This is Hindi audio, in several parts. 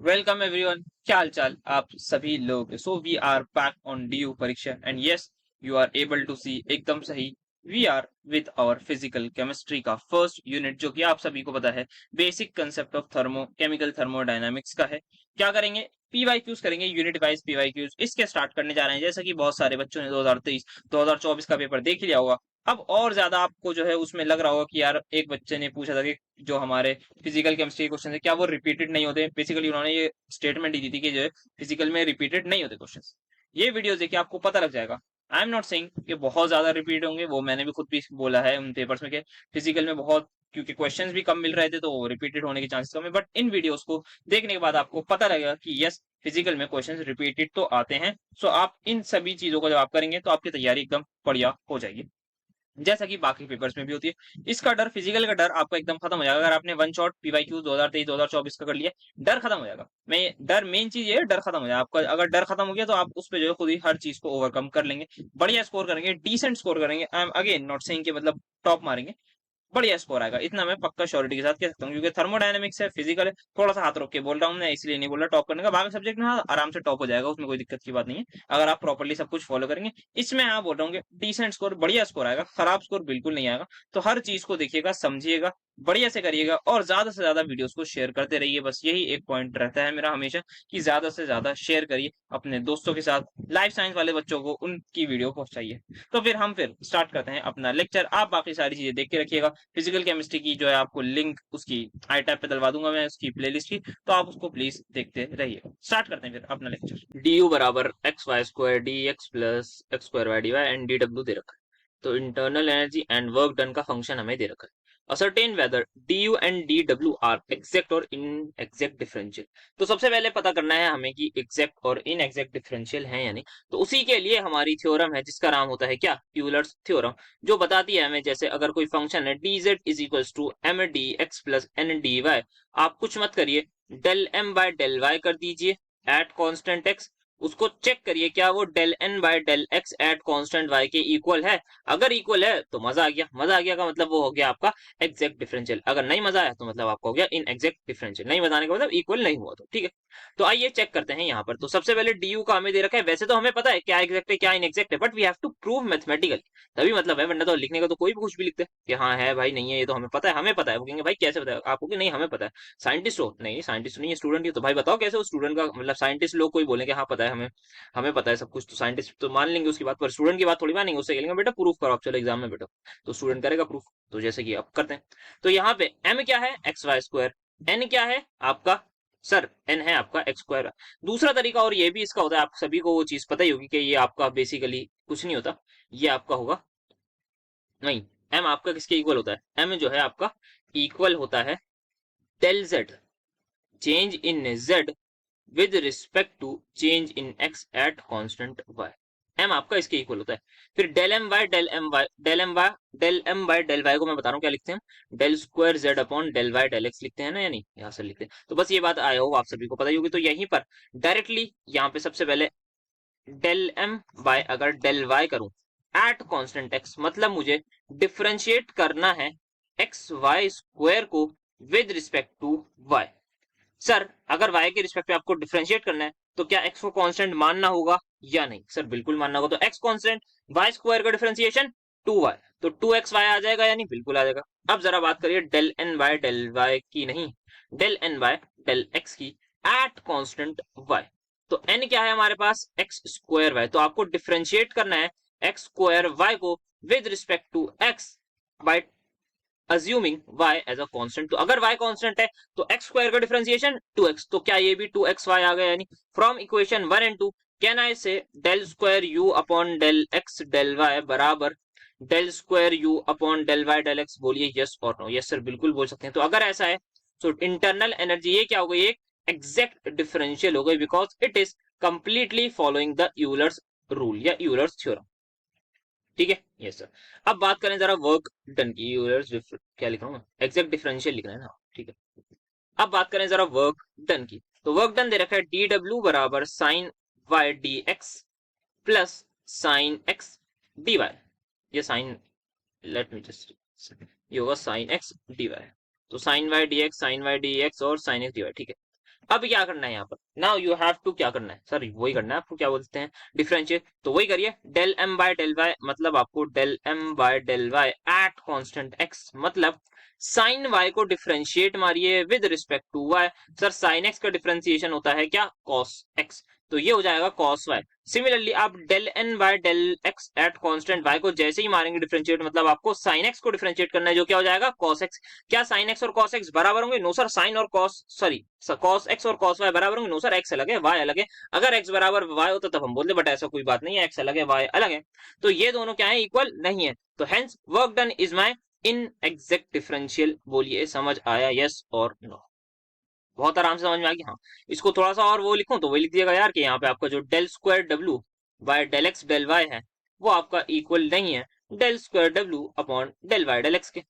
वेलकम एवरीवन, क्या हाल चाल आप सभी लोग। So we are back on D U परीक्षा and yes you are able to see एकदम सही। We are with our physical chemistry का फर्स्ट यूनिट, जो कि आप सभी को पता है basic concept of thermo chemical thermodynamics का है। क्या करेंगे? पीवाईक्यूज करेंगे, यूनिट वाइज पीवाईक्यूज इसके स्टार्ट करने जा रहे हैं। जैसा कि बहुत सारे बच्चों ने 2023 2024 का पेपर देख लिया होगा। अब और ज्यादा आपको जो है उसमें लग रहा होगा कि यार एक बच्चे ने पूछा था कि जो हमारे फिजिकल केमिस्ट्री के क्वेश्चन है क्या वो रिपीटेड नहीं होते। बेसिकली उन्होंने ये स्टेटमेंट दी थी कि जो है फिजिकल में रिपीटेड नहीं होते क्वेश्चन। ये वीडियो देखिए, आपको पता लग जाएगा। आई एम नॉट सेइंग कि बहुत ज्यादा रिपीट होंगे, वो मैंने भी खुद भी बोला है उन पेपर्स में कि फिजिकल में बहुत, क्योंकि क्वेश्चंस भी कम मिल रहे थे तो रिपीटेड होने के चांसेस कम है। बट इन वीडियोस को देखने के बाद आपको पता लगेगा कि यस, फिजिकल में क्वेश्चंस रिपीटेड तो आते हैं। सो आप इन सभी चीजों को जब आप करेंगे तो आपकी तैयारी एकदम बढ़िया हो जाएगी, जैसा कि बाकी पेपर्स में भी होती है। इसका डर, फिजिकल का डर आपका एकदम खत्म हो जाएगा अगर आपने वन शॉट पीवाईक्यू 2023 2024 का कर लिया। डर खत्म हो जाएगा। मैं डर, मेन चीज ये है, डर खत्म हो जाएगा आपका। अगर डर खत्म हो गया तो आप उस पे जो है खुद ही हर चीज को ओवरकम कर लेंगे, बढ़िया स्कोर करेंगे, डिसेंट स्कोर करेंगे। I am again not saying कि मतलब टॉप मारेंगे, बढ़िया स्कोर आएगा, इतना मैं पक्का श्योरिटी के साथ कह सकता हूँ। क्योंकि थर्मोडायनेमिक्स है, फिजिकल है, थोड़ा सा हाथ रोक के बोल रहा हूँ मैं, इसलिए नहीं बोल रहा टॉप करने का। बाकी सब्जेक्ट में हाँ आराम से टॉप हो जाएगा, उसमें कोई दिक्कत की बात नहीं है अगर आप प्रॉपर्ली सब कुछ फॉलो करेंगे। इसमें हाँ बोल रहा हूँ डिसेंट स्कोर, बढ़िया स्कोर आएगा, खराब स्कोर बिल्कुल नहीं आएगा। तो हर चीज को देखिएगा, समझिएगा, बढ़िया से करिएगा और ज्यादा से ज्यादा वीडियोस को शेयर करते रहिए। बस यही एक पॉइंट रहता है मेरा हमेशा कि ज्यादा से ज्यादा शेयर करिए अपने दोस्तों के साथ, लाइफ साइंस वाले बच्चों को उनकी वीडियो पहुंचाइए। तो फिर स्टार्ट करते हैं अपना लेक्चर। आप बाकी सारी चीजें देख के रखिएगा। फिजिकल केमिस्ट्री की जो है आपको लिंक उसकी आई टैब पे डलवा दूंगा मैं, उसकी प्लेलिस्ट की, तो आप उसको प्लीज देखते रहिएगा। स्टार्ट करते हैं फिर अपना लेक्चर। डी यू बराबर X Y square D X plus X square Y D Y and D W दे रखा है। तो internal energy and work done का फंक्शन हमें दे रखा है। Ascertain whether D U and D W are exact और इन एग्जैक्ट डिफरेंशियल। तो सबसे पहले पता करना है हमें कि एग्जैक्ट और इन एग्जैक्ट डिफरेंशियल है या नहीं। तो उसी के लिए हमारी थ्योरम है जिसका नाम होता है क्या, यूलर्स थ्योरम, जो बताती है हमें जैसे अगर कोई फंक्शन है D Z is equal to M D X plus N D Y, आप कुछ मत करिए, del M by del Y कर दीजिए एट कॉन्स्टेंट एक्स। उसको चेक करिए क्या वो del N by del X at constant Y के इक्वल है। अगर इक्वल है तो मजा आ गया, मजा आ गया का मतलब वो हो गया आपका एग्जैक्ट डिफरेंशियल। अगर नहीं मजा आया तो मतलब आपका हो गया इन एग्जैक्ट डिफरेंशियल। नहीं बताने का मतलब इक्वल नहीं हुआ, तो ठीक है। तो आइए चेक करते हैं यहाँ पर। तो सबसे पहले डी यू का हमें दे रखा है, वैसे तो हमें पता है क्या एग्जैक्ट है क्या इन एग्जैक्ट है, but we have to prove mathematically, तभी मतलब है। वरना तो लिखने का तो कोई भी कुछ भी लिखते हैं कि हाँ है भाई, नहीं है ये तो हमें पता है, हमें पता है। वो कहेंगे भाई कैसे पता है आपको कि नहीं हमें पता है। साइंटिस्ट हो? नहीं साइंटिस्ट नहीं है, स्टूडेंट ही हो। तो भाई बताओ कैसे हो स्टूडेंट का मतलब, साइंटिस्ट लोग कोई बोलेंगे हाँ पता है हमें, हमें पता है सब कुछ, तो साइंटिस्ट तो मान लेंगे उसकी बात, पर स्टूडेंट की बात थोड़ी मानेंगे। उससे कहेंगे बेटा प्रूफ करो आप, चलो एग्जाम में बेटा, तो स्टूडेंट करेगा प्रूफ। तो जैसे कि अब करते हैं। तो यहाँ पे एम क्या है, एक्स वाई स्क्वायर। एन क्या है आपका, सर एन है आपका एक्स स्क्वायर। दूसरा तरीका और ये भी इसका होता है, आप सभी को वो चीज पता ही होगी कि ये आपका बेसिकली कुछ नहीं होता, ये आपका होगा नहीं, एम आपका किसके इक्वल होता है, एम जो है आपका इक्वल होता है del Z, change in Z with respect to change in X at constant Y. M आपका इसके इक्वल होता है। फिर del M Y del M Y del M Y del M Y del Y को मैं बता रहा हूँ क्या लिखते हैं, del square Z upon del Y del X लिखते हैं ना, यानी यहाँ से लिखते हैं। तो बस ये बात आया हो आप सभी को पता ही होगी। तो यहीं पर डायरेक्टली यहाँ पे सबसे पहले डेल एम वाई अगर डेल वाई करूं एट कांस्टेंट एक्स, मतलब मुझे डिफरेंशिएट करना है एक्स वाई स्क्वायर को with respect to Y. Sir अगर y के रिस्पेक्ट पे आपको डिफरेंशिएट करना है तो क्या x को कांस्टेंट मानना होगा या नहीं? सर बिल्कुल मानना होगा। तो x कांस्टेंट, y स्क्वायर का डिफरेंशिएशन 2y, तो 2xy आ जाएगा यानी बिल्कुल आ जाएगा। अब जरा बात करिए del N Y del Y की, नहीं del N Y del X की एट कांस्टेंट y। तो n क्या है हमारे पास, x स्क्वायर y, तो आपको डिफरेंशिएट करना है x स्क्वायर y को with respect to x by assuming y as a constant. तो अगर y कांस्टेंट है तो x स्क्वायर का डिफरेंशिएशन 2x, तो क्या ये भी 2xy आ गया, यानी from equation 1 and 2 can I say del square u upon del x del y बराबर del square u upon del y del x। बोलिए यस और नो। यस सर बिल्कुल बोल सकते हैं। तो अगर ऐसा है तो इंटरनल एनर्जी ये क्या हो गई, एक एग्जैक्ट डिफरेंशियल हो गई, because it is completely following the Euler's rule या यूलर्स थ्योरम। ठीक है यस सर। अब बात करें जरा वर्क डन की, क्या लिख रहा हूँ, एग्जैक्ट डिफरेंशियल लिखना है ना, ठीक है। अब बात करें जरा वर्क डन की। तो वर्क डन दे रखा है डी डब्ल्यू बराबर sine Y D X plus sine X D Y. ये साइन, लेट मी जस्ट, ये होगा साइन एक्स डी वाई। तो साइन वाई डी एक्स और साइन एक्स डी वाई, ठीक है। अब क्या करना है यहाँ पर, नाउ यू हैव टू क्या करना है सर, वही करना है आपको, क्या बोलते हैं डिफरेंशिएट, तो वही करिए del M by del Y, मतलब आपको del M by del Y at constant X, मतलब साइन वाई को डिफरेंशिएट मारिए with respect to Y. Sir sine X का डिफरेंशिएशन होता है क्या, कॉस एक्स, तो ये हो जाएगा कॉस वाई। सिमिलरली आप del N by del X at constant Y को जैसे ही मारेंगे डिफरेंशिएट, मतलब आपको साइन एक्स को डिफरेंशिएट करना है, जो क्या हो जाएगा कॉस एक्स। क्या साइन एक्स और कॉस एक्स बराबर होंगे, नो सर, साइन और कॉस, सॉरी कॉस एक्स और कॉस वाई बराबर होंगे, नो सर, एक्स अलग है वाई अलग है। अगर एक्स बराबर वाई होता तब हम बोलते, बट ऐसा कोई बात नहीं है, एक्स अलग है वाई अलग है, तो ये दोनों क्या है, इक्वल नहीं है, तो hence work done is my in exact differential. बोलिए समझ आया, यस और नो? बहुत आराम से समझ में आ गया। हाँ, इसको थोड़ा सा और वो लिखूं तो वही लिख दिएगा यार कि यहाँ पे आपका जो del square W by del X del Y है वो आपका इक्वल नहीं है del square W upon del Y del X के।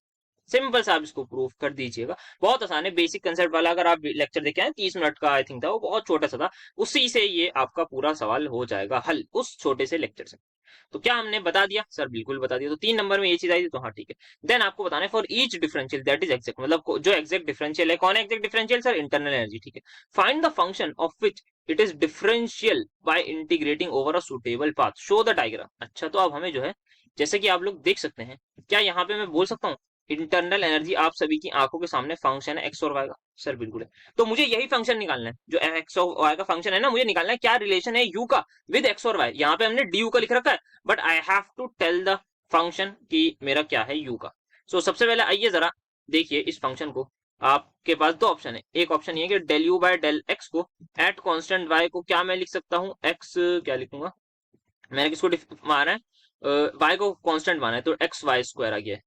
सिंपल सा आप इसको प्रूफ कर दीजिएगा, बहुत आसान है, बेसिक कंसेप्ट वाला। अगर आप लेक्चर देखे हैं 30 मिनट का आई थिंक था, वो बहुत छोटा सा था, उसी से ये आपका पूरा सवाल हो जाएगा हल, उस छोटे से लेक्चर से। तो क्या हमने बता दिया सर, बिल्कुल बता दिया, तो 3 नंबर में ये चीज आई थी, तो हाँ ठीक है। देन आपको बताना है for each differential that is exact, मतलब जो एक्जेक्ट डिफरेंशियल है, कौन है exact differential sir, internal energy, ठीक है। Find the function of which it is differential by integrating over a suitable path, show the diagram. अच्छा, तो अब हमें जो है, जैसे कि आप लोग देख सकते हैं, क्या यहाँ पे मैं बोल सकता हूँ इंटरनल एनर्जी आप सभी की आंखों के सामने फंक्शन है एक्स और वाई का, सर बिल्कुल है। तो मुझे यही फंक्शन निकालना है, जो एक्स और वाई का फंक्शन है ना, मुझे निकालना है क्या रिलेशन है यू का विद एक्स और वाई। यहाँ पे हमने डी यू का लिख रखा है, but I have to tell the function कि मेरा क्या है यू का। सो सबसे पहले आइए जरा देखिए इस फंक्शन को। आपके पास दो ऑप्शन है, एक ऑप्शन ये कि del U by del X को एट कांस्टेंट वाई को क्या मैं लिख सकता हूँ, एक्स क्या लिखूंगा, मैंने किसको माना है, वाई को कांस्टेंट माना है, तो एक्स वाई स्क्वायर आ गया है,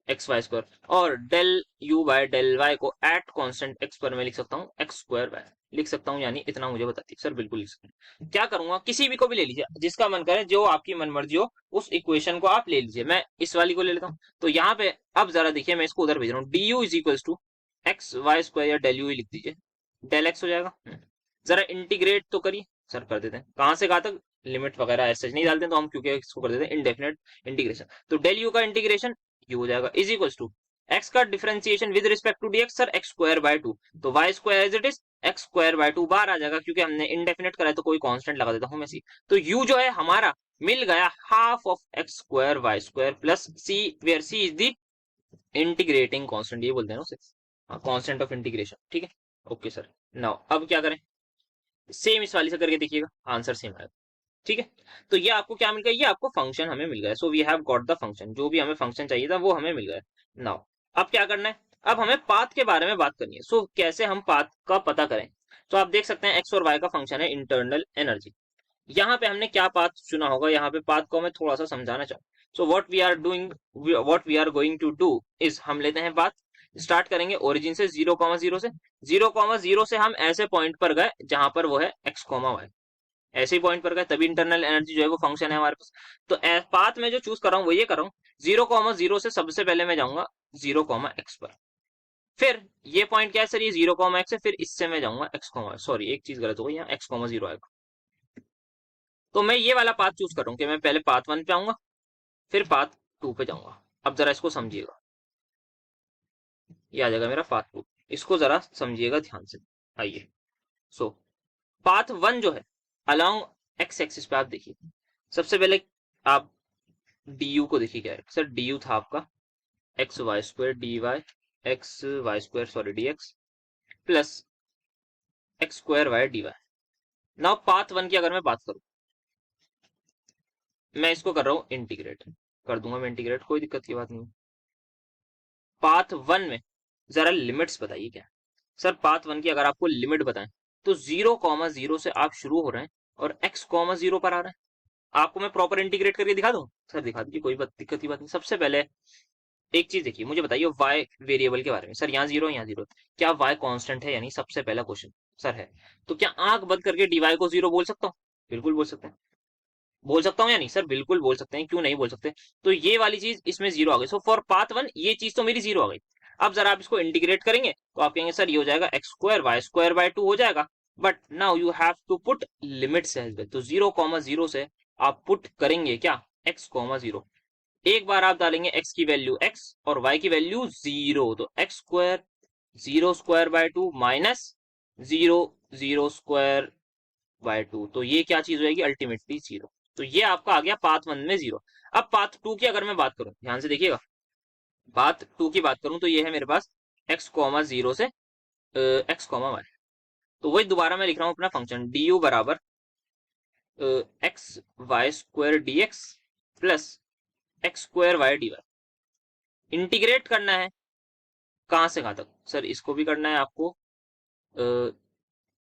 एक्स वाई स्क्वायर। और del U by del Y को एट कांस्टेंट एक्स पर मैं लिख सकता हूँ एक्स स्क्वायर वाई, लिख सकता हूँ, यानी इतना मुझे बताती है सर, बिल्कुल लिख सकता हूँ। क्या करूंगा, किसी भी को भी ले लीजिए, जिसका मन करे, जो आपकी मन मर्जी हो, उस इक्वेशन को आप ले लीजिए। मैं इस वाली को ले लेता हूँ, तो यहाँ पे अब जरा देखिए, मैं इसको उधर भेज रहा हूँ, D U is equal to X Y square, या डेल यू ही लिख दीजिए, डेल एक्स हो जाएगा। जरा इंटीग्रेट तो करिए, सर कर देते हैं, कहां से कहां तक, लिमिट वगैरह ऐसे नहीं डालते हैं, तो हम क्योंकि इसको कर देते हैं इंडेफिनेट इंटीग्रेशन, तो डेल यू का इंटीग्रेशन यू हो जाएगा इज इक्वल टू एक्स का differentiation with respect to DX, sir X square by two, तो Y square as it is X square by two बार आ जाएगा, क्योंकि हमने इंडेफिनेट करा है तो कोई कांस्टेंट लगा देता हूं मैं सी, तो यू जो है हमारा मिल गया half of X square Y square plus C, where C is the integrating constant, ये बोलते हैं ना उसे, कांस्टेंट ऑफ इंटीग्रेशन, ठीक है। ओके सर, नाउ अब क्या करें, सेम इस वाली से करके देखिएगा, आंसर सेम आएगा, ठीक है। तो ये आपको क्या मिल गया, ये आपको फंक्शन हमें मिल गया, so we have got the function, जो भी हमें फंक्शन चाहिए था वो हमें मिल गया। नाउ अब क्या करना है, अब हमें पाथ के बारे में बात करनी है। सो कैसे हम पाथ का पता करें, तो आप देख सकते हैं एक्स और वाई का फंक्शन है इंटरनल एनर्जी। यहाँ पे हमने क्या पाथ चुना होगा, यहाँ पे पाथ को मैं थोड़ा सा समझाना चाहूँ। So what we are going to do is, हम लेते हैं पाथ, स्टार्ट करेंगे ओरिजिन से 0,0 से, 0,0 से हम ऐसे पॉइंट पर गए जहां पर वो है एक्स कॉमा वाई, ऐसे ही पॉइंट पर गए, तभी इंटरनल एनर्जी जो है वो फंक्शन है हमारे पास। तो पाथ में जो चूज कर रहा हूँ वो ये कर रहा हूँ, 0,0 से सबसे पहले मैं जाऊंगा 0,x पर, फिर ये पॉइंट क्या है सर, ये 0,x है, फिर इससे मैं जाऊंगा एक्स कॉमा, सॉरी एक चीज गलत हो गई, यहाँ x,0 आएगा, तो मैं ये वाला पाथ चूज कर रहा हूँ कि मैं पहले पाथ 1 पे आऊंगा, फिर पाथ 2 पे जाऊंगा। अब जरा इसको समझिएगा, ये आ जाएगा मेरा पाथ 2, इसको जरा समझिएगा ध्यान से। आइए, सो पाथ 1 जो है अलोंग एक्स एक्सिस पे, आप देखिए सबसे पहले आप डी यू को देखिए, क्या है सर, डी यू था आपका X Y square D Y X Y square, sorry D X plus X square Y D Y. Now path 1 की अगर मैं बात करूं, मैं इसको कर रहा हूं इंटीग्रेट, कर दूंगा मैं इंटीग्रेट, कोई दिक्कत की बात नहीं। पाथ 1 में जरा लिमिट्स बताइए क्या, सर पाथ 1 की अगर आपको लिमिट बताएं, तो 0,0 से आप शुरू हो रहे हैं और x,0 पर आ रहे हैं। आपको मैं प्रॉपर इंटीग्रेट करके दिखा दूं, सर दिखा दीजिए, कोई बात दिक्कत की बात नहीं। सबसे पहले एक चीज देखिए, मुझे बताइए y वेरिएबल के बारे में, सर यहाँ 0 यहाँ 0, क्या y कांस्टेंट है, यानी सबसे पहला क्वेश्चन सर है, तो क्या आंख बंद करके dy को 0 बोल सकता हूँ, बिल्कुल बोल सकते हैं, बोल सकता हूँ या नहीं सर, बिल्कुल बोल सकते हैं, क्यों नहीं बोल सकते। तो ये वाली चीज इसमें 0 आ गई, सो फॉर पाथ 1 ये चीज तो मेरी 0 आ गई। अब जरा आप इसको इंटीग्रेट करेंगे तो आप कहेंगे सर ये हो जाएगा X square Y square by 2 हो जाएगा, but now you have to put limits as well, तो 0,0 से आप पुट करेंगे क्या, x,0, एक बार आप डालेंगे x की वैल्यू x और y की वैल्यू 0, तो x square 0 square by 2 minus zero zero square by two, तो ये क्या चीज हो जाएगी अल्टीमेटली जीरो। तो ये आपका आ गया पाथ वन में जीरो। अब पाथ टू की अगर मैं बात करूं, ध्यान से देखिएगा, पाथ टू की बात करूं तो ये है मेरे पास एक्स कॉमा जीरो से एक्स कॉमा वाई। तो वही दोबारा मैं लिख रहा हूं अपना फंक्शन डी यू बराबर X Y square D X plus X square Y D Y. Integrate करना है कहां से कहां तक सर, इसको भी करना है आपको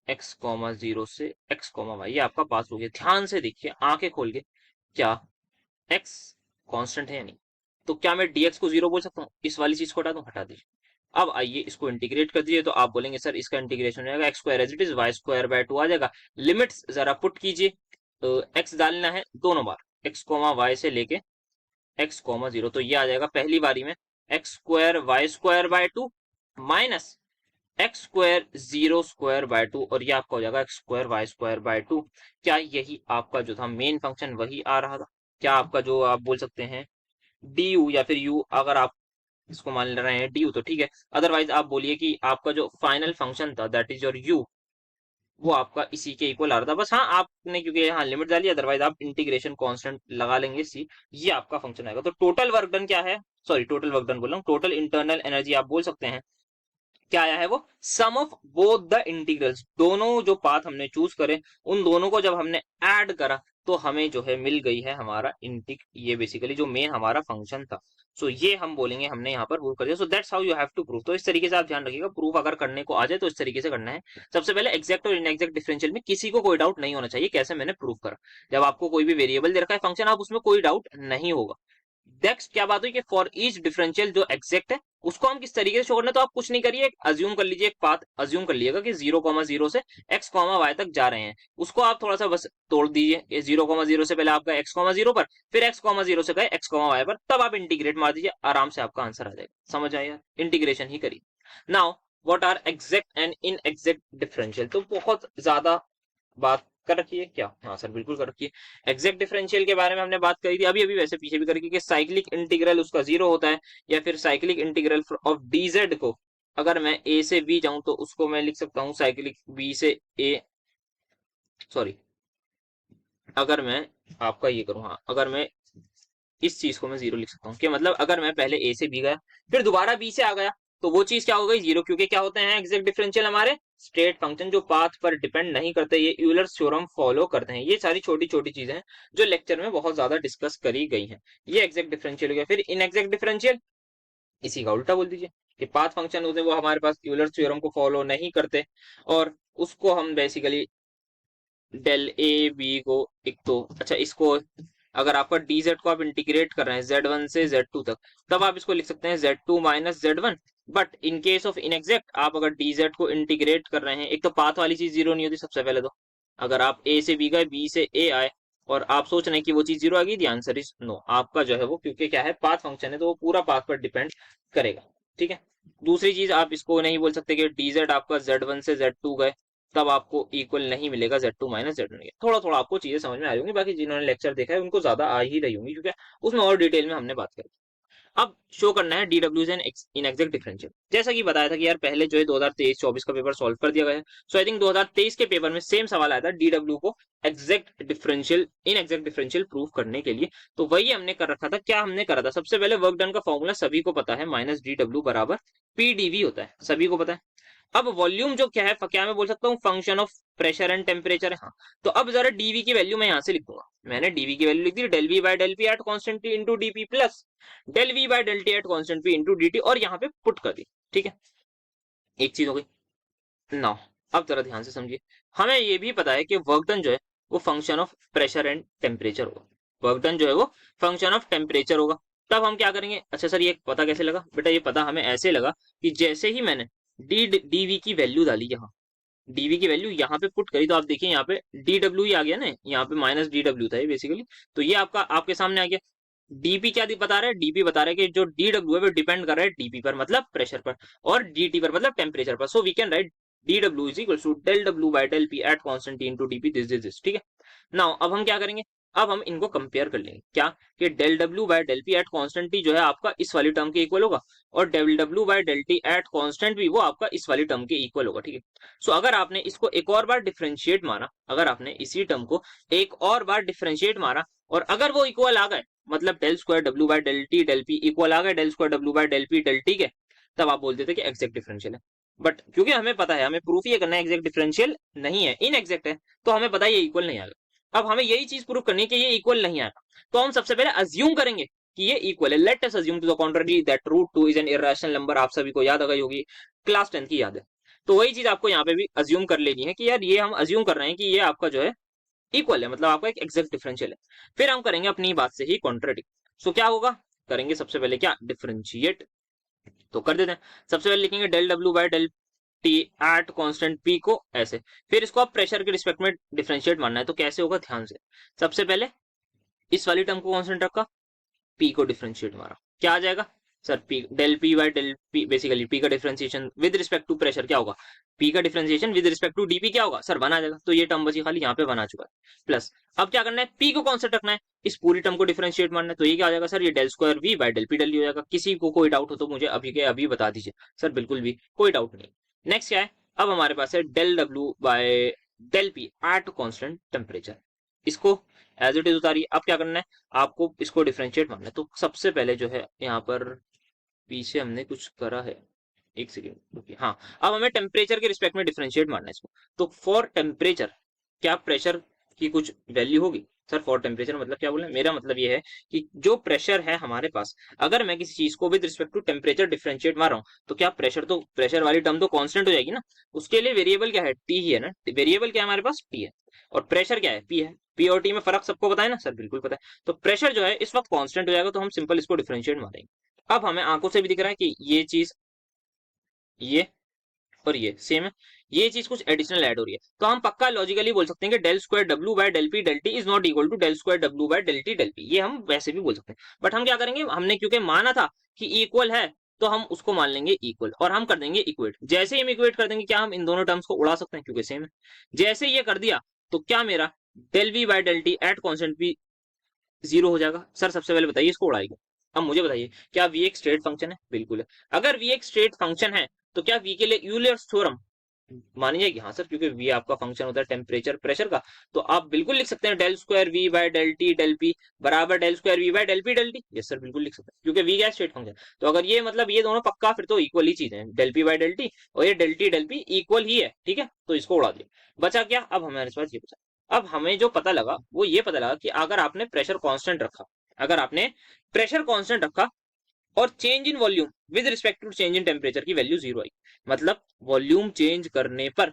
एक्स कॉमा जीरो से एक्स कॉमा वाई, ये आपका पास हो गया। ध्यान से देखिए आंखें खोल के, क्या एक्स कांस्टेंट है या नहीं? तो क्या मैं dx को जीरो बोल सकता हूँ? इस वाली चीज को हटा दूं, हटा दीजिए। अब आइए इसको इंटीग्रेट कर दीजिए, तो आप बोलेंगे सर इसका इंटीग्रेशन हो जाएगा X square as it is Y square by two आ जाएगा। लिमिट्स जरा पुट कीजिए, एक्स डालना है दोनों बार, एक्स कॉमा वाई से लेके एक्स कॉमा जीरो, तो ये आ जाएगा पहली बारी में X square Y square by two minus X square zero square by two, और ये आपका हो जाएगा X square Y square by two. क्या यही आपका जो था मेन फंक्शन वही आ रहा था? क्या आपका जो आप बोल सकते हैं डी यू, या फिर यू अगर आप इसको मान रहे हैं डी यू तो ठीक है, अदरवाइज आप बोलिए कि आपका जो फाइनल फंक्शन था दैट इज योर यू, वो आपका इसी के इक्वल आ रहा था। बस हाँ आपने क्योंकि यहाँ लिमिट डाली, अदरवाइज आप इंटीग्रेशन कांस्टेंट लगा लेंगे सी, ये आपका फंक्शन आएगा। तो टोटल वर्क डन क्या है, सॉरी टोटल वर्क डन बोल रहा हूँ, टोटल इंटरनल एनर्जी आप बोल सकते हैं क्या आया है, वो सम ऑफ बोथ द इंटीग्रल्स, दोनों जो पाथ हमने चूज करे उन दोनों को जब हमने ऐड करा तो हमें जो है मिल गई है हमारा इंटिक, ये बेसिकली जो मेन हमारा फंक्शन था। सो ये हम बोलेंगे हमने यहाँ पर प्रूव कर दिया। So that's how you have to prove. तो इस तरीके से आप ध्यान रखिएगा, प्रूफ अगर करने को आ जाए तो इस तरीके से करना है। सबसे पहले एग्जैक्ट और इनएग्जैक्ट डिफरेंशियल में किसी को कोई डाउट नहीं होना चाहिए कैसे मैंने प्रूव करा। जब आपको कोई भी वेरिएबल दे रखा है फंक्शन, आप उसमें कोई डाउट नहीं होगा। नेक्स्ट क्या बात हुई कि फॉर ईच डिफरेंशियल जो एग्जैक्ट है उसको हम किस तरीके से शो करना है, तो आप कुछ नहीं करिए, अज्यूम कर लीजिए, एक पाथ अज्यूम कर लीजिएगा कि 0,0 से x,y तक जा रहे हैं। उसको आप थोड़ा सा बस तोड़ दीजिए, 0,0 से पहले आप गए x,0 पर, फिर x,0 से गए x,y पर, तब आप इंटीग्रेट मार दीजिए, आराम से आपका आंसर आ जाएगा। समझ आया? इंटीग्रेशन ही करिए। Now what are exact and inexact differential? तो बहुत ज्यादा बात कर रखी है क्या? हाँ सर बिल्कुल कर रखी है। एग्जैक्ट डिफरेंशियल के बारे में हमने बात करी थी अभी अभी, वैसे पीछे भी करी कि साइक्लिक इंटीग्रल उसका जीरो होता है, या फिर साइक्लिक इंटीग्रल ऑफ डीजेड को अगर मैं ए से बी जाऊं तो उसको मैं लिख सकता हूं साइक्लिक बी से ए, सॉरी अगर मैं आपका ये करूं, हाँ अगर मैं इस चीज को मैं जीरो लिख सकता हूँ कि मतलब अगर मैं पहले ए से बी गया फिर दोबारा बी से आ गया तो वो चीज क्या हो गई जीरो, क्योंकि क्या होते हैं एग्जैक्ट डिफरेंशियल हमारे स्टेट फंक्शन जो पाथ पर डिपेंड नहीं करते, ये यूलर्स थ्योरम फॉलो करते हैं। ये सारी छोटी छोटी चीजें हैं जो लेक्चर में बहुत ज्यादा डिस्कस करी गई हैं। ये एग्जैक्ट डिफरेंशियल हो गया। फिर इनएग्जैक्ट डिफरेंशियल इसी का उल्टा बोल दीजिए कि पाथ फंक्शन होते हैं वो हमारे पास यूलर्स थ्योरम को फॉलो नहीं करते, और उसको हम बेसिकली डेल ए बी को एक तो अच्छा इसको अगर आपका डी जेड को आप इंटीग्रेट कर रहे हैं z1 से z2 तक, तब आप इसको लिख सकते हैं z2 minus z1। But in case of inexact आप अगर डी जेड को इंटीग्रेट कर रहे हैं, एक तो पाथ वाली चीज जीरो नहीं होती सबसे पहले तो, अगर आप ए से बी गए बी से ए आए और आप सोच रहे हैं कि वो चीज जीरो आ गई, द आंसर इज नो। आपका जो है वो क्योंकि क्या है पाथ फंक्शन है तो वो पूरा पाथ पर डिपेंड करेगा। ठीक है। दूसरी चीज आप इसको नहीं बोल सकते कि डी जेड आपका z1 से z2 गए तब आपको इक्वल नहीं मिलेगा z2 माइनस z1। थोड़ा थोड़ा आपको चीजें समझ में आ रही होंगी, बाकी जिन्होंने लेक्चर देखा है उनको ज्यादा आ ही रही होंगी क्योंकि उसमें और डिटेल में हमने बात करी। अब शो करना है डीडब्ल्यूज एंड इनएग्जैक्ट डिफरेंशियल। जैसा कि बताया था कि यार पहले जो है 2023-24 का पेपर सॉल्व कर दिया गया है। सो आई थिंक 2023 के पेपर में सेम सवाल आया था डीडब्ल्यू को एग्जैक्ट डिफरेंशियल इनएग्जैक्ट डिफरेंशियल प्रूव करने के लिए, तो वही हमने कर रखा था। क्या हमने करा था? सबसे पहले वर्क डन का फॉर्मूला सभी को पता है, माइनस डी डब्ल्यू बराबर पीडीवी होता है, सभी को पता है। अब वॉल्यूम जो क्या है, क्या मैं बोल सकता हूँ function of pressure and temperature है। हाँ तो अब जरा डीवी की वैल्यू मैं यहाँ से लिख दूंगा। मैंने डीवी की वैल्यू लिख दी del we by del P at constant P into DP plus del we by del T at constant P into D और यहाँ पे पुट कर दी। ठीक है, एक चीज हो गई ना। अब जरा ध्यान से समझिए, हमें ये भी पता है कि वर्क डन जो है वो function of pressure and temperature होगा। वर्क डन जो है वो फंक्शन ऑफ टेम्परेचर होगा। तब हम क्या करेंगे? अच्छा सर ये पता कैसे लगा? बेटा ये पता हमें ऐसे लगा कि जैसे ही मैंने डीवी की वैल्यू डाली यहाँ, डीवी की वैल्यू यहाँ पे पुट करी, तो आप देखिए यहाँ पे डी डब्ल्यू ही आ गया ना, यहाँ पे माइनस डी डब्ल्यू था बेसिकली, तो ये आपका आपके सामने आ गया। डीपी क्या बता रहा है? डीपी बता रहा है कि जो डी डब्ल्यू है वो डिपेंड कर रहा है डीपी पर मतलब प्रेशर पर, और डीटी पर मतलब टेम्परेचर पर। So we can write D W is equal to del W by del P at constant T into DP this this. ठीक है। नाउ अब हम क्या करेंगे? अब हम इनको कंपेयर कर लेंगे क्या, कि del W by del P at constant T जो है आपका इस वाली टर्म के इक्वल होगा, और del W by del T at constant भी वो आपका इस वाली टर्म के इक्वल होगा, ठीक है। सो अगर आपने इसको एक और बार डिफरेंशिएट मारा, अगर आपने इसी टर्म को एक और बार डिफरेंशिएट मारा, और अगर वो इक्वल आ गए, मतलब del square W by del T del P equal आ गए del square W by del P del T के, तब आप बोल देते कि एग्जैक्ट डिफरेंशियल है। बट क्योंकि हमें पता है, हमें प्रूफ ये करना है एग्जैक्ट डिफरेंशियल नहीं है, इनएग्जैक्ट है, तो हमें पता है ये इक्वल नहीं आएगा। अब हमें यही चीज प्रूफ करनी है कि ये इक्वल नहीं आएगा, तो हम सबसे पहले अज्यूम करेंगे कि ये इक्वल है। Let us assume to the contrary that root 2 is an irrational number. आप सभी को याद आ गई होगी, क्लास 10 की याद है। तो वही चीज आपको यहाँ पे भी अज्यूम कर लेनी है कि यार ये हम अज्यूम कर रहे हैं कि ये आपका जो है इक्वल है, मतलब आपका एक एग्जैक्ट डिफरेंशियल है। फिर हम करेंगे अपनी बात से ही कॉन्ट्रडिक्ट। सो क्या होगा, करेंगे सबसे पहले क्या, डिफरेंशिएट। तो कर देते हैं, सबसे पहले लिखेंगे del W by del T at constant P को ऐसे। फिर इसको आप प्रेशर के रिस्पेक्ट में डिफरेंशिएट मानना है, तो कैसे होगा ध्यान से। सबसे पहले इस वाली टर्म को कांस्टेंट रखा, पी को डिफरेंशिएट मारा, क्या आ जाएगा sir, P del P by del P, basically P का differentiation with respect to pressure क्या होगा, पी का differentiation with respect to DP क्या होगा सर, वन आ जाएगा। तो ये टर्म बची खाली, यहाँ पे बना चुका है प्लस। अब क्या करना है, पी को कांस्टेंट रखना है, इस पूरी टर्म को डिफरेंशिएट मारना है, तो ये क्या आ जाएगा सर, ये del square V by del P del हो जाएगा। किसी को कोई डाउट हो तो मुझे अभी के अभी बता दीजिए सर, बिल्कुल भी कोई डाउट नहीं। नेक्स्ट क्या है, अब हमारे पास है del W by del P at constant temperature. इसको एज इट इज उतारिए। अब क्या करना है, आपको इसको डिफरेंशिएट मानना है। तो सबसे पहले जो है यहाँ पर पीछे हमने कुछ करा है, एक सेकेंड रुकिए। हाँ, अब हमें टेम्परेचर के रिस्पेक्ट में डिफरेंशिएट मानना है इसको। तो फॉर टेम्परेचर, क्या प्रेशर की कुछ वैल्यू होगी सर, फॉर टेम्परेचर मतलब क्या बोले, मेरा मतलब ये है कि जो प्रेशर है हमारे पास, अगर मैं किसी चीज को with respect to temperature differentiate मार रहा हूँ, तो क्या प्रेशर, तो प्रेशर वाली टर्म तो कांस्टेंट हो जाएगी ना। उसके लिए वेरिएबल क्या है, टी ही है ना, वेरिएबल क्या है हमारे पास, टी है, और प्रेशर क्या है, पी है। पी और टी में फर्क सबको पता है ना सर, बिल्कुल पता है। तो प्रेशर जो है इस वक्त कांस्टेंट हो जाएगा, तो हम सिंपल इसको डिफरेंशिएट मारेंगे। अब हमें आंखों से भी दिख रहा है कि ये चीज, ये और ये सेम है, ये चीज कुछ एडिशनल ऐड हो रही है, तो हम पक्का लॉजिकली बोल सकते हैं कि del square W by del P del T is not equal to del square W by del T del P. ये हम वैसे भी बोल सकते हैं, बट हम क्या करेंगे, हमने क्योंकि माना था कि इक्वल है, तो हम उसको मान लेंगे इक्वल, और हम कर देंगे इक्वेट। जैसे ही हम इक्वेट कर देंगे, क्या हम इन दोनों टर्म्स को उड़ा सकते हैं क्योंकि सेम है। जैसे ये कर दिया, तो क्या मेरा del we by del T at constant P zero हो जाएगा। सर सबसे पहले बताइए इसको उड़ाएगा। अब मुझे बताइए, क्या वी एक स्ट्रेट फंक्शन है, बिल्कुल है। अगर वी एक स्ट्रेट फंक्शन है, तो क्या वी के लिए यूलर्स थ्योरम मानी जाएगी, हाँ सर, क्योंकि वी आपका फंक्शन होता है टेम्परेचर प्रेशर का। तो आप बिल्कुल लिख सकते हैं del square V by del T del P बराबर del square V by del P del T. Yes sir, बिल्कुल लिख सकते हैं, क्योंकि वी क्या स्ट्रेट फंक्शन। तो अगर ये मतलब ये दोनों पक्का फिर तो इक्वल ही चीज है, del P by del T और ये del T del P equal ही है, ठीक है। तो इसको उड़ा दिया, बचा क्या, अब हमारे पास ये बचा। अब हमें जो पता लगा वो ये पता लगा कि अगर आपने प्रेशर कांस्टेंट रखा, अगर आपने प्रेशर कांस्टेंट रखा और change in volume with respect to change in temperature की वैल्यू जीरो आई, मतलब वॉल्यूम चेंज करने पर,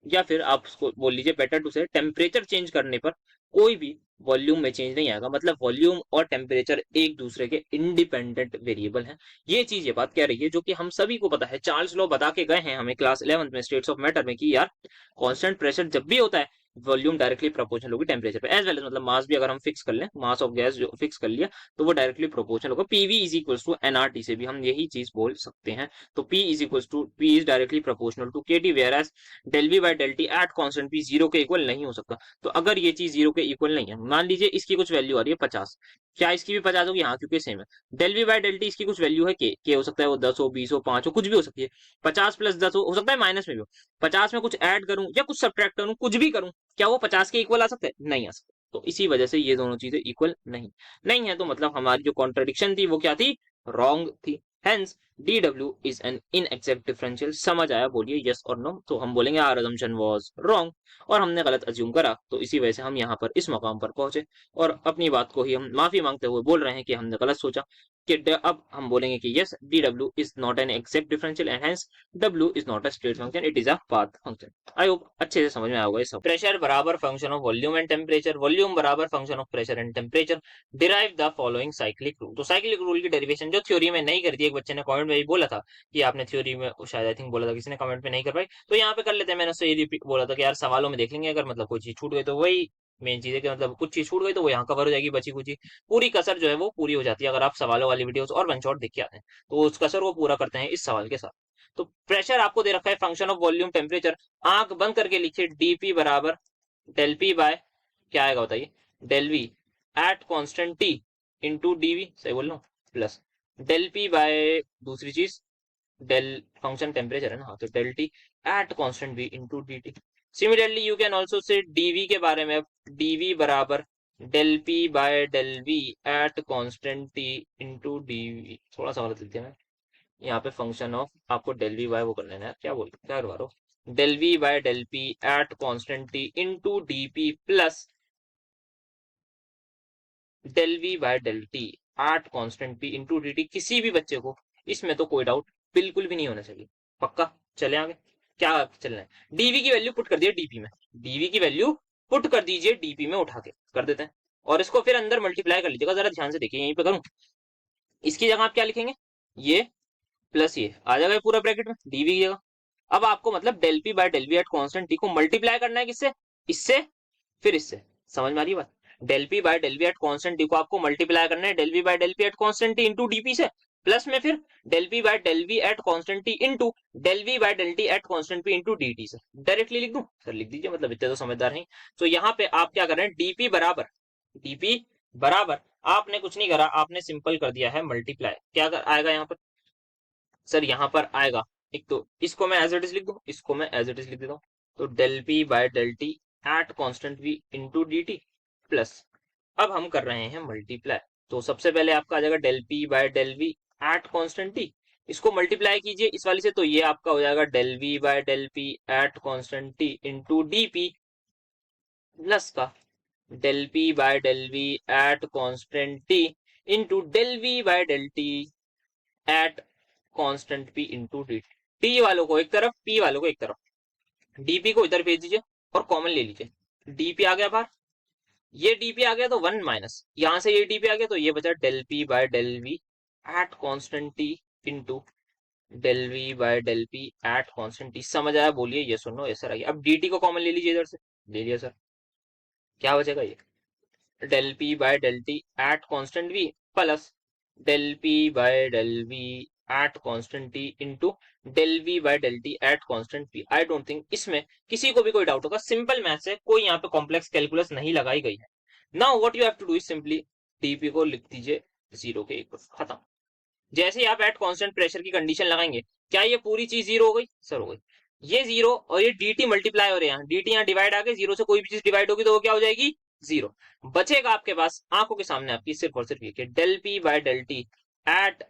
या फिर आप उसको बोल लीजिए बेटर टू से, टेम्परेचर चेंज करने पर कोई भी वॉल्यूम में चेंज नहीं आएगा, मतलब वॉल्यूम और टेम्परेचर एक दूसरे के इंडिपेंडेंट वेरिएबल हैं। ये चीज, ये बात कह रही है जो कि हम सभी को पता है, चार्ल्स लॉ बता के गए हैं हमें क्लास 11 में स्टेट्स ऑफ मैटर में, कि यार कांस्टेंट प्रेशर जब भी होता है, वॉल्यूम डायरेक्टली प्रोपोर्शनल होगी टेम्परेचर पे, एज वेल एज मतलब मास भी अगर हम फिक्स कर लें, मास ऑफ गैस जो फिक्स कर लिया, तो वो डायरेक्टली प्रोपोर्शनल होगा। PV is equals to NRT से भी हम यही चीज बोल सकते हैं। तो P is equals to, P is directly proportional to के T, whereas del we by del T at constant P zero के इक्वल नहीं हो सकता। तो अगर ये चीज जीरो के इक्वल नहीं है, मान लीजिए इसकी कुछ वैल्यू आ रही है 50, क्या इसकी भी 50 होगी, हाँ, क्योंकि सेम है। Del we by del T इसकी कुछ वैल्यू है के हो सकता है वो 10 हो, 20 हो, 5 हो, कुछ भी हो सकती है। 50 प्लस 10 हो सकता है माइनस में भी हो। 50 में कुछ ऐड करूं या कुछ सब्ट्रैक्ट करूं, कुछ भी करूं, क्या वो 50 के इक्वल आ सकते हैं, नहीं आ सकते। तो इसी वजह से ये दोनों चीजें इक्वल नहीं है। तो मतलब हमारी जो कॉन्ट्रडिक्शन थी वो क्या थी, रॉन्ग थी। Hence dw is an inexact differential। समझ आया, बोलिए यस और नो। तो हम बोलेंगे आवर assumption was wrong, और हमने गलत अज्यूम करा, तो इसी वजह से हम यहाँ पर इस मकाम पर पहुंचे, और अपनी बात को ही हम माफी मांगते हुए बोल रहे हैं कि हमने गलत सोचा। कि अब हम बोलेंगे कि yes, dw is not an exact differential and hence w is not a straight function, it is a path function। I hope अच्छे से समझ में आया होगा ये सब। प्रेशर बराबर function of volume and temperature, volume बराबर function of pressure and temperature, derive the following cyclic rule. तो साइक्लिक रूल की डेरिवेशन जो थ्योरी में नहीं करती, एक बच्चे ने कमेंट में भी बोला था कि आपने थ्योरी में, शायद आई थिंक बोला था, किसी ने कमेंट में नहीं कर पाई, तो यहाँ पे कर लेते हैं। मैंने उससे ये बोला था कि यार सवालों में देख लेंगे, अगर मतलब कोई चीज छूट गई तो वही मेन चीज है, कि मतलब कुछ चीज छूट गई तो वो यहाँ कवर हो जाएगी, बची कुछ पूरी कसर जो है वो पूरी हो जाती है अगर आप सवालों वाली वीडियोस और वन शॉट देख के आते हैं, तो उस कसर वो पूरा करते हैं इस सवाल के साथ। तो प्रेशर आपको दे रखा है फंक्शन ऑफ वॉल्यूम टेम्परेचर, आंख बंद करके लिखिए डीपी बराबर डेल पी बाय क्या आएगा बताइए, del we at constant T into D V, सही बोल रहा हूँ, प्लस डेल पी बाय दूसरी चीज, डेल फंक्शन टेम्परेचर है ना, हाँ, तो del T at constant V into D T. Similarly you can also say DV के बारे में, डीवी बराबर del P by del we at constant T into DV. थोड़ा सा गलत लिख दिया मैं यहाँ पे, फंक्शन ऑफ आपको डेल वी बाय वो कर लेना है, क्या करवा रहा हूँ, del we by del P at constant T into D P plus del we by del T at constant P into D T. किसी भी बच्चे को इसमें तो कोई डाउट बिल्कुल भी नहीं होना चाहिए, पक्का। चले आगे, क्या चलना है, डीवी की वैल्यू पुट कर दिया डीपी में, डीवी की वैल्यू पुट कर दीजिए डीपी में, उठा के कर देते हैं, और इसको फिर अंदर मल्टीप्लाई कर लीजिएगा। जरा ध्यान से देखिए, यहीं पे करूं, इसकी जगह आप क्या लिखेंगे, ये प्लस ये आ जाएगा पूरा ब्रैकेट में डीवी की जगह। अब आपको मतलब del P by del we at constant T को मल्टीप्लाई करना है किससे, इससे, फिर इससे, समझ में आ रही बात। Del P by del we at constant T को आपको मल्टीप्लाई करना है del we by del P at constant T into DP से, प्लस में फिर del P by del we at constant T into del we by del T at constant P into D T से। डायरेक्टली लिख दूं, सर लिख दीजिए, मतलब इतने तो समझदार हैं। तो यहाँ पे आप क्या कर रहे हैं, डीपी बराबर, डीपी बराबर, आपने कुछ नहीं करा, आपने सिंपल कर दिया है मल्टीप्लाई। क्या आएगा यहाँ पर, सर यहाँ पर आएगा, एक तो इसको मैं एज इट इज लिख दूं, इसको मैं एज इट इज लिख देता हूँ, तो del P by del T at constant V into D T plus, अब हम कर रहे हैं मल्टीप्लाई, तो सबसे पहले आपका आ जाएगा del P by del we at constant t, इसको मल्टीप्लाई कीजिए इस वाली से, तो ये आपका हो जाएगा del we by del P at constant T into D P plus का del P by del we at constant T into del we by del T at constant p into D. T वालों को एक तरफ, पी वालों को एक तरफ, डीपी को इधर भेज दीजिए और कॉमन ले लीजिए। डीपी आ गया बाहर, ये डीपी आ गया तो वन माइनस, यहां से ये डीपी आ गया तो ये बचा del P by del we at constant T into del we by del P at constant T. समझ आया, बोलिए ये सुनो, ये सर आ गया। अब डीटी को कॉमन ले लीजिए इधर से, ले लिया सर, क्या बचेगा, ये del P by del T at constant V plus del P by del we at constant T into del we by del T at constant P. I don't think इसमें किसी को भी कोई डाउट होगा, सिंपल मैथ्स है, कोई यहाँ पे कॉम्प्लेक्स कैलकुलस नहीं लगाई गई है। Now what you have to do is simply TP को लिख दीजिए जीरो के इक्वल, खत्म। जैसे ही आप एट कांस्टेंट प्रेशर की कंडीशन लगाएंगे, क्या ये पूरी चीज जीरो हो गई, सर हो गई, ये जीरो, और ये dt मल्टीप्लाई हो रहे हैं, dt यहाँ डिवाइड आके, जीरो से कोई भी चीज डिवाइड होगी तो वो क्या हो जाएगी, जीरो। बचेगा आपके पास आंखों के सामने आपकी सिर्फ और सिर्फ ये del P by del T at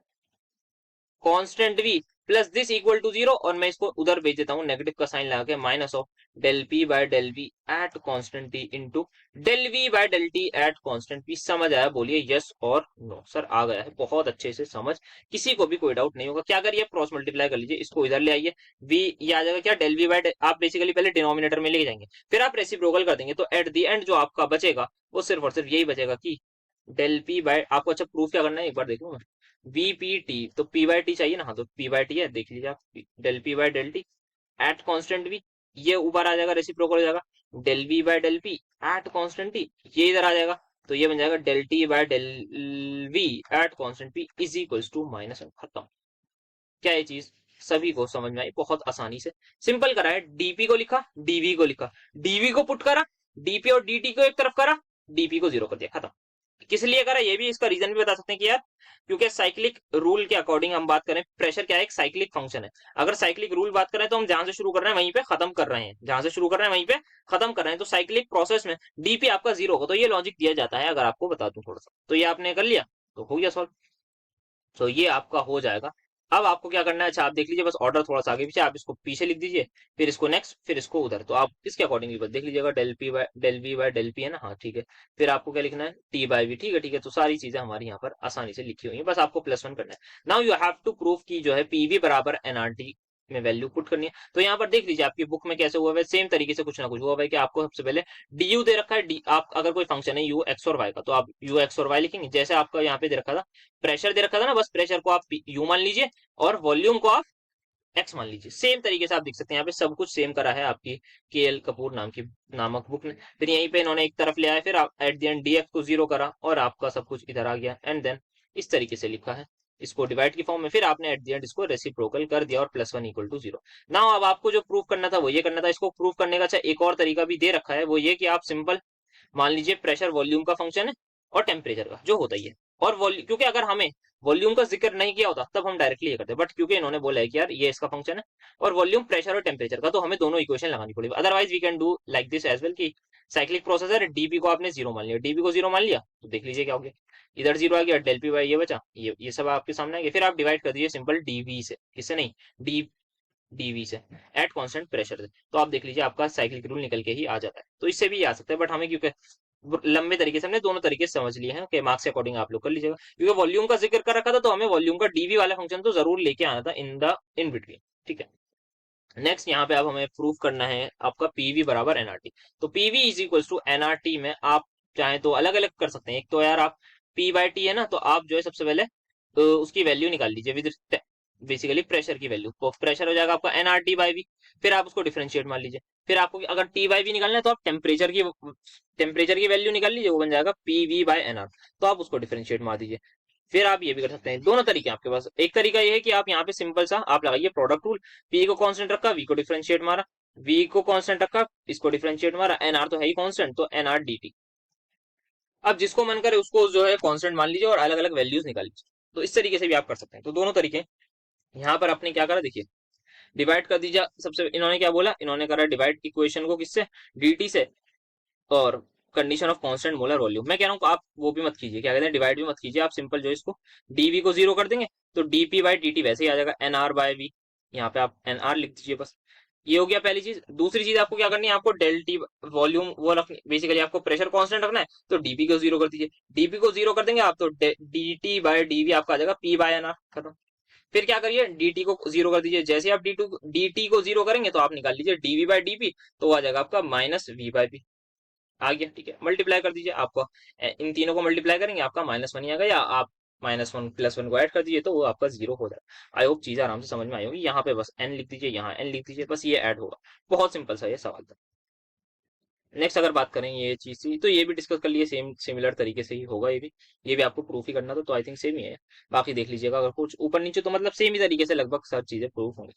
constant v plus this equal to zero, और मैं इसको उधर भेज देता हूँ नेगेटिव का साइन लगा के, minus of del P by del we at constant t into del we by del T at constant p। समझ आया, बोलिए यस और नो। सर आ गया है, बहुत अच्छे से समझ, किसी को भी कोई डाउट नहीं होगा। क्या करिए, क्रॉस मल्टीप्लाई कर लीजिए, इसको इधर ले आइए, v ये आ जाएगा क्या, डेल वी बाय, आप बेसिकली पहले डिनोमिनेटर में लेके जाएंगे, फिर आप रेसिप्रोकल कर देंगे, तो एट द एंड जो आपका बचेगा वो सिर्फ और सिर्फ यही बचेगा कि डेल पी बाय, आपको अच्छा प्रूफ क्या करना है एक बार देख लूंगा, वीपीटी, तो पी बाई टी चाहिए ना, हाँ तो पी बाई टी है, देख लीजिए आप, del P by del T at constant V, ये ऊपर आ जाएगा, रेसिप्रोकल हो जाएगा, del we by del P at constant T, ये इधर आ जाएगा, तो ये बन जाएगा del T by del we at constant P is equals to minus one, खत्म। क्या ये चीज सभी को समझ में आई, बहुत आसानी से सिंपल करा है। डीपी को लिखा, डीवी को लिखा, डीवी को पुट करा, डीपी और डीटी को एक तरफ करा, डीपी को जीरो कर दिया, खत्म। किस लिए करा, ये भी इसका रीजन भी बता सकते हैं कि यार, क्योंकि साइक्लिक रूल के अकॉर्डिंग हम बात करें, प्रेशर क्या है, एक साइक्लिक फंक्शन है। अगर साइक्लिक रूल बात करें तो हम जहां से शुरू कर रहे हैं वहीं पे खत्म कर रहे हैं, जहां से शुरू कर रहे हैं वहीं पे खत्म कर रहे हैं, तो साइक्लिक प्रोसेस में डीपी आपका जीरो होगा, तो ये लॉजिक दिया जाता है। अगर आपको बता दूं थोड़ा सा, तो ये आपने कर लिया तो हो गया सॉल्व, तो ये आपका हो जाएगा। अब आपको क्या करना है, अच्छा आप देख लीजिए, बस ऑर्डर थोड़ा सा आगे पीछे, आप इसको पीछे लिख दीजिए, फिर इसको नेक्स्ट, फिर इसको उधर, तो आप इसके अकॉर्डिंग भी बस देख लीजिएगा, del P by del we by del P है ना, हाँ ठीक है। फिर आपको क्या लिखना है, टी बाय वी, ठीक है ठीक है, तो सारी चीजें हमारी यहाँ पर आसानी से लिखी हुई है, बस आपको प्लस वन करना है। Now you have to prove की जो है पीवी बराबर एनआरटी में वैल्यू पुट करनी है। तो यहाँ पर देख लीजिए आपकी बुक में कैसे हुआ है, सेम तरीके से कुछ ना कुछ हुआ है कि आपको सबसे पहले डी यू दे रखा है, डी आप अगर कोई फंक्शन है यू एक्स और वाई का, तो आप यू एक्स और वाई लिखेंगे, जैसे आपका यहाँ पे दे रखा था, प्रेशर दे रखा था ना, बस प्रेशर को आप यू मान लीजिए और वॉल्यूम को आप एक्स मान लीजिए। सेम तरीके से आप देख सकते हैं यहाँ पे सब कुछ सेम करा है आपकी के एल कपूर नामक बुक ने। फिर यहीं पे इन्होंने एक तरफ ले आए, फिर आप एट द एंड डीएफ को जीरो करा और आपका सब कुछ इधर आ गया, एंड देन इस तरीके से लिखा है इसको डिवाइड की फॉर्म में, फिर आपने एट द एंड इसको रेसिप्रोकल कर दिया और plus one equal to zero. Now अब आपको जो प्रूफ करना था वो ये करना था। इसको प्रूफ करने का अच्छा एक और तरीका भी दे रखा है, वो ये कि आप सिंपल मान लीजिए प्रेशर वॉल्यूम का फंक्शन है और टेम्परेचर का जो होता ही है, और वॉल्यूम, क्योंकि अगर हमें वॉल्यूम का जिक्र नहीं किया होता तब हम डायरेक्टली ये करते, बट क्योंकि इन्होंने बोला है कि यार ये इसका फंक्शन है और वॉल्यूम प्रेशर और टेम्परेचर का, तो हमें दोनों इक्वेशन लगानी पड़ेगी। Otherwise we can do like this as well कि साइक्लिक प्रोसेस है, डीपी को आपने जीरो मान लिया, डीपी को जीरो मान लिया तो देख लीजिए क्या हो गया, इधर जीरो आ गया, डेल पी बाई ये बचा, ये सब आपके सामने आ गया। फिर आप डिवाइड कर दीजिए सिंपल डीवी से, किससे नहीं, डी डीवी से, एट कांस्टेंट प्रेशर से, तो आप देख लीजिए आपका साइक्लिक रूल निकल के ही आ जाता है। तो इससे भी आ सकता है, बट हमें क्योंकि लंबे तरीके से हमने दोनों तरीके से समझ लिए हैं कि मार्क्स के अकॉर्डिंग आप लोग कर लीजिएगा, क्योंकि वॉल्यूम का जिक्र कर रखा था तो हमें वॉल्यूम का डीवी वाला फंक्शन तो जरूर लेके आना था इन बिटवीन, ठीक है। नेक्स्ट यहाँ पे अब हमें प्रूफ करना है आपका पीवी बराबर एनआरटी। तो PV is equal to NRT में आप चाहे तो अलग अलग कर सकते हैं। एक तो यार आप पी बाई टी है ना, तो आप जो है सबसे पहले तो उसकी वैल्यू निकाल लीजिए विद बेसिकली प्रेशर की वैल्यू, तो प्रेशर हो जाएगा आपका एनआरटी बाई वी, फिर आप उसको डिफरेंशिएट मान लीजिए। फिर आपको अगर टी बाई वी निकालना है तो आप टेम्परेचर की वैल्यू निकाल लीजिए, वो बन जाएगा पी वी बाई एनआर, तो आप उसको डिफरेंशिएट मार दीजिए। फिर आप ये भी कर सकते हैं, दोनों तरीके आपके पास। एक तरीका ये है कि आप यहाँ पे सिंपल सा आप लगाइए प्रोडक्ट रूल, पी को कांस्टेंट रखा, वी को डिफरेंशिएट मारा, वी को कांस्टेंट रखा, इसको डिफरेंशिएट मारा, एनआर तो है ही कांस्टेंट, तो एनआर डी। अब जिसको मन करे उसको जो है कांस्टेंट मान लीजिए और अलग अलग वैल्यूज निकाल लीजिए। तो इस तरीके से भी आप कर सकते हैं, तो दोनों तरीके। यहाँ पर आपने क्या करा देखिए, डिवाइड कर दीजिए। सबसे इन्होंने क्या बोला, इन्होंने करा डिवाइड इक्वेशन को किससे, dt से, और condition of constant molar volume. मैं कह रहा हूँ आप वो भी मत कीजिए, क्या कहते हैं, डिवाइड भी मत कीजिए, आप सिंपल जो इसको dv को जीरो कर देंगे तो dp बाई dt वैसे ही आ जाएगा nr बाय v, यहाँ पे आप nr लिख दीजिए बस। ये हो गया पहली चीज। दूसरी चीज आपको क्या करनी है, आपको डेल टी वॉल्यूम वो रखनी, बेसिकली आपको प्रेशर कांस्टेंट रखना है, तो dp को जीरो कर दीजिए। dp को जीरो कर देंगे आप तो dt बाय dv आपका आ जाएगा p बाय nr, खत्म। फिर क्या करिए, dt को जीरो कर दीजिए। जैसे आप dt को जीरो करेंगे तो आप निकाल लीजिए dv बाई dp, तो आ जाएगा आपका माइनस v बाई p, आ गया, ठीक है। मल्टीप्लाई कर दीजिए, आपको इन तीनों को मल्टीप्लाई करेंगे आपका माइनस वन ही आएगा, या आप माइनस वन प्लस वन को ऐड कर दीजिए तो वो आपका जीरो हो जाएगा। आई होप चीज आराम से समझ में आई होगी। यहाँ पे बस n लिख दीजिए, यहाँ n लिख दीजिए, बस ये ऐड होगा। बहुत सिंपल सा ये सवाल था। नेक्स्ट अगर बात करें ये चीज की, तो ये भी डिस्कस कर लिए, सेम सिमिलर तरीके से ही होगा ये भी आपको प्रूफ ही करना था, तो आई थिंक सेम ही है। बाकी देख लीजिएगा अगर कुछ ऊपर नीचे तो मतलब सेम ही तरीके से लगभग सब चीजें प्रूफ होंगी।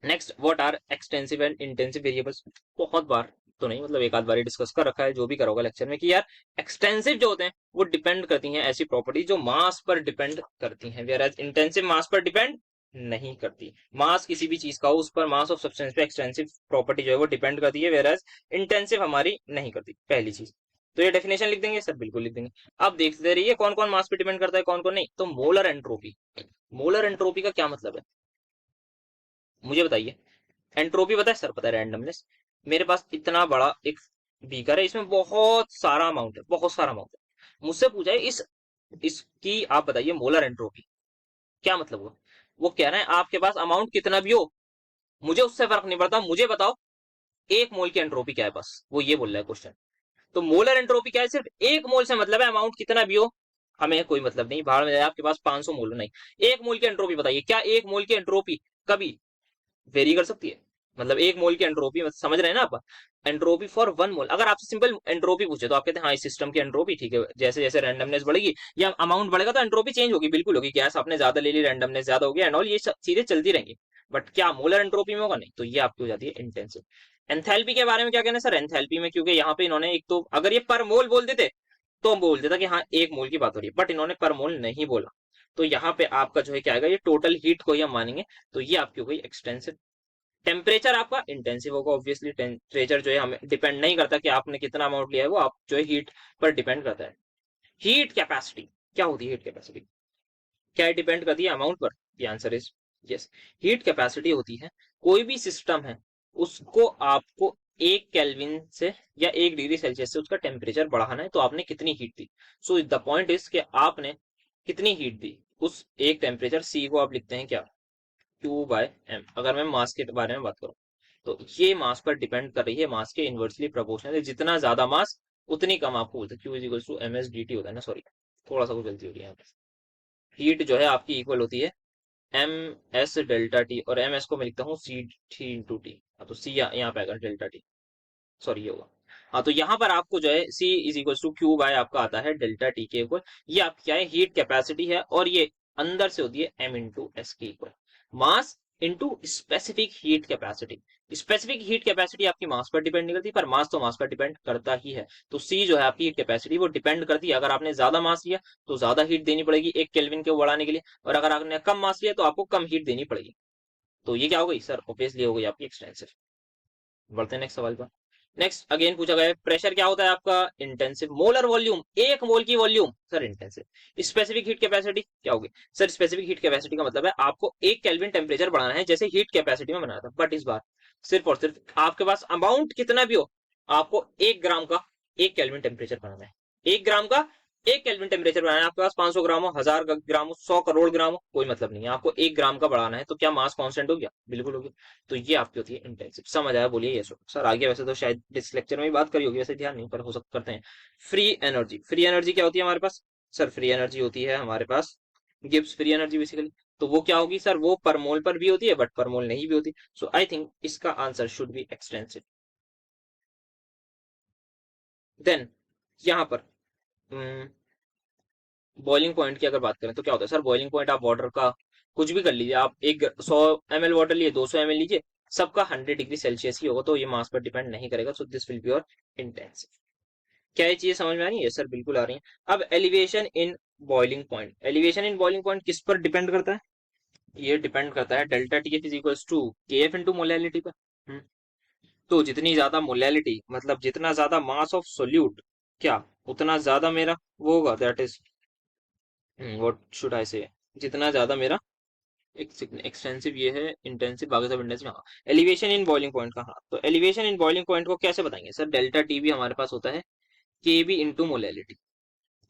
Next, what are extensive and intensive variables. बहुत बार तो नहीं, मतलब एक आध बार डिस्कस कर रखा है जो भी करा होगा लेक्चर में, कि यार एक्सटेंसिव जो होते हैं वो डिपेंड करती हैं ऐसी प्रॉपर्टी जो मास पर डिपेंड करती हैं, वेयर एज इंटेंसिव मास पर डिपेंड नहीं करती। मास किसी भी चीज का हो उस पर मास ऑफ सब्सटेंस पे एक्सटेंसिव प्रॉपर्टी जो है वो डिपेंड करती है, वेयर एज इंटेंसिव हमारी नहीं करती, पहली चीज। तो ये डेफिनेशन लिख देंगे सर, बिल्कुल लिख देंगे। अब देखते रहिए कौन कौन मास पे डिपेंड करता है कौन कौन नहीं। तो मोलर एंट्रोपी, मोलर एंट्रोपी का क्या मतलब है मुझे बताइए। एंट्रोपी पता है सर, पता है रैंडमनेस। मेरे पास इतना बड़ा एक बीकर है, इसमें बहुत सारा अमाउंट है, बहुत सारा अमाउंट है। मुझसे पूछा है इसकी आप बताइए मोलर एंट्रोपी क्या मतलब हुआ। वो कह रहे हैं आपके पास अमाउंट कितना भी हो, मुझे उससे फर्क नहीं पड़ता, मुझे बताओ एक मोल की एंट्रोपी क्या है, बस वो ये बोल रहा है क्वेश्चन। तो मोलर एंट्रोपी क्या है, सिर्फ एक मोल से मतलब है, अमाउंट कितना भी हो हमें कोई मतलब नहीं, बाहर में जाए आपके पास 500 मोल हो, नहीं, एक मोल की एंट्रोपी बताइए। क्या एक मोल की एंट्रोपी कभी वेरी कर सकती है, मतलब एक मोल की एंट्रोपी समझ रहे हैं ना आप। एंट्रोपी फॉर वन मोल, अगर आपसे सिंपल एंट्रोपी पूछे तो आप कहते हैं हाँ इस सिस्टम की एंट्रोपी, ठीक है, जैसे जैसे रैंडमनेस बढ़ेगी या अमाउंट बढ़ेगा तो एंट्रोपी चेंज होगी, बिल्कुल होगी। गैस आपने ज्यादा ले ली, रैंडमनेस ज्यादा हो गया एंड ऑल, ये चीजें चलती रहेंगी। बट क्या मोलर एंट्रोपी में होगा, नहीं, तो ये आपकी हो जाती है इंटेंसिव। एंथैल्पी के बारे में क्या कहना है सर, एंथैल्पी में क्योंकि यहाँ पे इन्होंने एक तो अगर ये पर मोल बोल देते तो हम बोल देता कि हाँ एक मोल की बात हो रही है, बट इन्होंने पर मोल नहीं बोला, तो यहाँ पे आपका जो है क्या आएगा, ये टोटल हीट को ही हम मानेंगे, तो ये आपकी हो गई एक्सटेंसिव। टेम्परेचर आपका इंटेंसिव होगा, ऑब्वियसली टेम्परेचर जो है हमें डिपेंड नहीं करता कि आपने कितना अमाउंट लिया है, वो आप जो है हीट पर डिपेंड करता है। हीट कैपेसिटी क्या होती है, हीट कैपेसिटी क्या डिपेंड करती है अमाउंट पर, ये answer is yes. Heat capacity होती है कोई भी सिस्टम है उसको आपको 1 केल्विन से या 1 डिग्री सेल्सियस से उसका टेम्परेचर बढ़ाना है, तो आपने कितनी heat the. So the point is कि आपने कितनी हीट दी, उस एक टेम्परेचर सी को आप लिखते हैं क्या, क्यू बाय एम। अगर मैं मास के बारे में बात करूं तो ये मास पर डिपेंड कर रही है, मास के इनवर्सली प्रोपोर्शनल है, जितना ज्यादा मास उतनी कम आपको बोलते हैं, Q is equal to M S D T होता है ना, सॉरी थोड़ा सा कुछ गलती हो रही है यहाँ पे। हीट जो है आपकी इक्वल होती है एम एस डेल्टा टी, और एम एस को मैं लिखता हूँ सी टी इंटू टी, तो सी यहाँ पे आएगा डेल्टा टी, सॉरी ये होगा। हाँ, तो यहाँ पर आपको जो है C is equal to Q by आपका आता है डेल्टा टी के इक्वल, ये आपकी क्या है हीट कैपेसिटी है, और ये अंदर से होती है M इंटू एस के equal, mass into specific heat capacity. Specific heat capacity आपकी मास पर डिपेंड नहीं करती, पर मास तो मास पर डिपेंड करता ही है। तो सी जो है आपकी हीट कैपेसिटी वो डिपेंड करती है। अगर आपने ज्यादा मास लिया तो ज्यादा हीट देनी पड़ेगी 1 केल्विन को बढ़ाने के लिए, और अगर आपने कम मास लिया तो आपको कम हीट देनी पड़ेगी। तो ये क्या हो गई सर, ऑब्वियसली हो गई आपकी एक्सटेंसिव। बढ़ते हैं नेक्स्ट सवाल पर। नेक्स्ट अगेन पूछा गया है प्रेशर क्या होता है आपका, इंटेंसिव। मोलर वॉल्यूम, 1 मोल की volume sir intensive. Specific heat capacity क्या होगी सर, स्पेसिफिक हीट कैपेसिटी का मतलब है आपको 1 केल्विन टेम्परेचर बढ़ाना है जैसे हीट कैपेसिटी में बनाया था, बट इस बार सिर्फ और सिर्फ आपके पास अमाउंट कितना भी हो, आपको 1 ग्राम का 1 केल्विन टेम्परेचर बनाना है। 1 ग्राम का 1 केल्विन टेम्परेचर बनाना है। आपके पास 500 ग्राम हो, 1000 ग्राम हो, 100 करोड़ ग्राम हो, कोई मतलब नहीं है। आपको 1 ग्राम का बढ़ाना है तो क्या मास कांस्टेंट हो गया, बिल्कुल हो गया। तो ये आपकी होती है इंटेंसिव। समझ आया, बोलिए यस सर। आगे वैसे तो शायद इस लेक्चर में ही बात करी होगी, वैसे ध्यान नहीं, पर हो सकता करते हैं। फ्री एनर्जी, फ्री एनर्जी क्या होती है हमारे पास सर, फ्री एनर्जी होती है हमारे पास गिब्स फ्री एनर्जी बेसिकली। तो वो क्या होगी सर, वो पर मोल पर भी होती है बट पर मोल नहीं भी होती। सो आई थिंक इसका answer should be extensive. Then यहाँ पर बॉइलिंग पॉइंट की अगर बात करें तो क्या होता है सर, बॉइलिंग पॉइंट आप वाटर का कुछ भी कर लीजिए, आप एक 100 ml वाटर लिए, 200 ml लीजिए, सबका 100 डिग्री सेल्सियस ही होगा, तो ये मास पर डिपेंड नहीं करेगा। So this will be your intensive. क्या ये चीजें समझ में आ रही है सर, बिल्कुल आ रही है। अब elevation in boiling point, elevation in boiling point किस पर डिपेंड करता है, ये डिपेंड करता है delta T F is equals to K F into molality पर। हम्म, तो जितनी ज्यादा मोलैलिटी मतलब जितना ज्यादा मास ऑफ सोल्यूट, क्या उतना ज्यादा मेरा वो होगा, that is what should I से, जितना ज्यादा मेरा एक्सटेंसिव ये है, इंटेंसिव बाकी सब इंटेंसिव। हाँ, एलिवेशन इन बॉइलिंग पॉइंट का, हाँ तो एलिवेशन इन बॉइलिंग पॉइंट को कैसे बताएंगे सर, डेल्टा टी भी हमारे पास होता है के बी इंटू मोलैलिटी।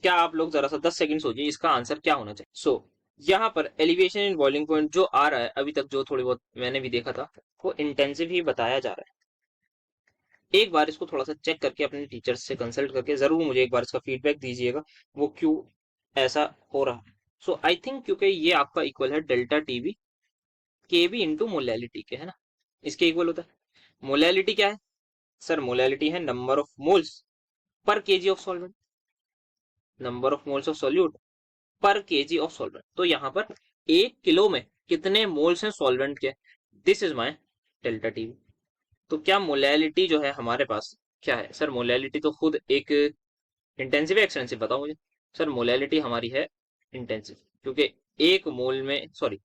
क्या आप लोग जरा सा 10 सेकंड सोचिए इसका आंसर क्या होना चाहिए। सो यहाँ पर एलिवेशन इन बॉइलिंग पॉइंट जो आ रहा है अभी तक, जो थोड़ी बहुत मैंने भी देखा था, वो इंटेंसिव ही बताया जा रहा है। एक बार इसको थोड़ा सा चेक करके अपने टीचर्स से कंसल्ट करके जरूर मुझे एक बार इसका फीडबैक दीजिएगा, वो क्यों ऐसा हो रहा है। सो आई थिंक क्योंकि ये आपका इक्वल है डेल्टा टीबी के बी इंटू मोलैलिटी के, है ना, इसके इक्वल होता है। मोलैलिटी क्या है सर, मोलैलिटी है number of moles per KG of solvent, number of moles of solute पर केजी ऑफ सॉल्वेंट। तो यहाँ पर 1 किलो में कितने मोल्स हैं सॉल्वेंट के, this is my delta T. तो क्या मोलैलिटी जो है हमारे पास क्या है सर, मोलैलिटी तो खुद एक इंटेंसिव एक्सटेंसिव, बताओ मुझे सर। मोलैलिटी हमारी है इंटेंसिव, क्योंकि 1 मोल में सॉरी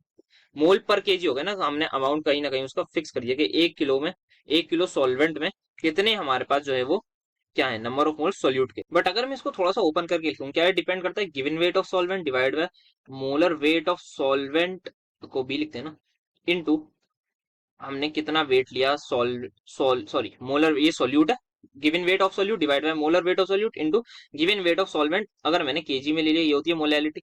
मोल पर केजी हो गया ना, तो हमने अमाउंट कहीं ना कहीं उसका फिक्स कर दिया कि 1 किलो में 1 किलो सॉल्वेंट में कितने हमारे पास जो है वो क्या है, नंबर ऑफ मोल्स सॉल्यूट के। बट अगर मैं इसको थोड़ा सा ओपन करके लिखूं, क्या है, डिपेंड करता है given weight of solvent divide by molar weight of solvent, को भी लिखते हैं ना, इनटू हमने कितना वेट लिया सॉरी मोलर, ये सॉल्यूट है, given weight of solute divide by molar weight of solute into given weight of solvent. अगर मैंने केजी में ले लिया, ये होती है मोलैलिटी,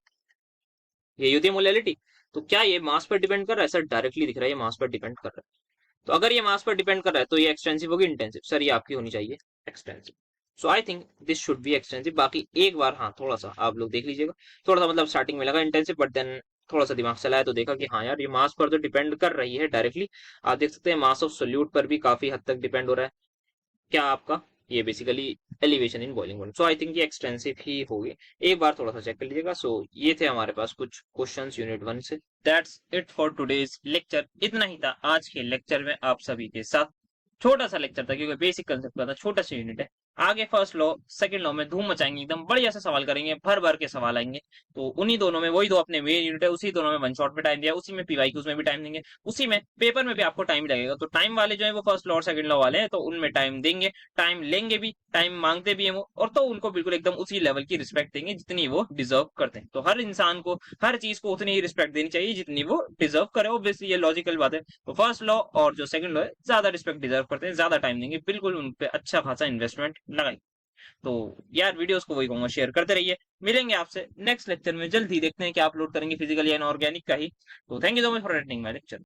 ये होती है मोलैलिटी। तो क्या ये मास पर डिपेंड कर रहा है सर, डायरेक्टली दिख रहा है ये मास पर डिपेंड कर रहा है। तो अगर ये मास पर डिपेंड कर रहा है तो ये एक्सटेंसिव होगी इंटेंसिव, सर ये आपकी होनी चाहिए extensive. So I think this should be extensive. बाकी एक बार हाँ थोड़ा सा आप लोग देख लीजिएगा, थोड़ा सा मतलब स्टार्टिंग में लगा इंटेंसिव, बट देन थोड़ा सा दिमाग चलाया तो देखा कि हाँ यार ये मास पर तो डिपेंड कर रही है डायरेक्टली। आप देख सकते हैं मास ऑफ सोल्यूट पर भी काफी हद तक डिपेंड हो रहा है क्या आपका, ये basically elevation in boiling point. So I think ये एक्सटेंसिव ही होगी। एक बार थोड़ा सा चेक कर लीजिएगा। सो ये थे हमारे पास कुछ क्वेश्चंस यूनिट 1 से। That's it for today's lecture, इतना ही था आज के लेक्चर में आप सभी के साथ। छोटा सा लेक्चर था क्योंकि बेसिक कंसेप्ट का था, छोटा सा यूनिट है। आगे फर्स्ट लॉ सेकंड लॉ में धूम मचाएंगे, एकदम बढ़िया से सवाल करेंगे, भर भर के सवाल आएंगे। तो उन्हीं दोनों में, वही दो अपने मेन यूनिट है, उसी दोनों में वन शॉट में टाइम दिया, उसी में पीवाईक्यूज में भी टाइम देंगे, उसी में पेपर में भी आपको टाइम लगेगा। तो टाइम वाले जो है वो फर्स्ट लॉ और सेकंड लॉ वाले हैं, तो उनमें टाइम देंगे, टाइम लेंगे भी, टाइम मांगते भी हैं वो, और तो उनको बिल्कुल एकदम उसी लेवल की रिस्पेक्ट देंगे जितनी वो डिजर्व करते हैं। तो हर इंसान को हर चीज को उतनी ही रिस्पेक्ट देनी चाहिए जितनी वो डिजर्व करे, ऑब्वियसली ये लॉजिकल बात है। तो फर्स्ट लॉ और जो सेकंड लॉ है ज्यादा रिस्पेक्ट डिजर्व करते हैं, ज्यादा टाइम देंगे, बिल्कुल उन पे अच्छा खासा इन्वेस्टमेंट लगाएंगे। तो यार वीडियोस को वही कहूंगा, शेयर करते रहिए। मिलेंगे आपसे नेक्स्ट लेक्चर में, जल्द ही देखते हैं कि आप अपलोड करेंगे फिजिकल या इनऑर्गेनिक का ही। तो thank you so much for attending my lecture.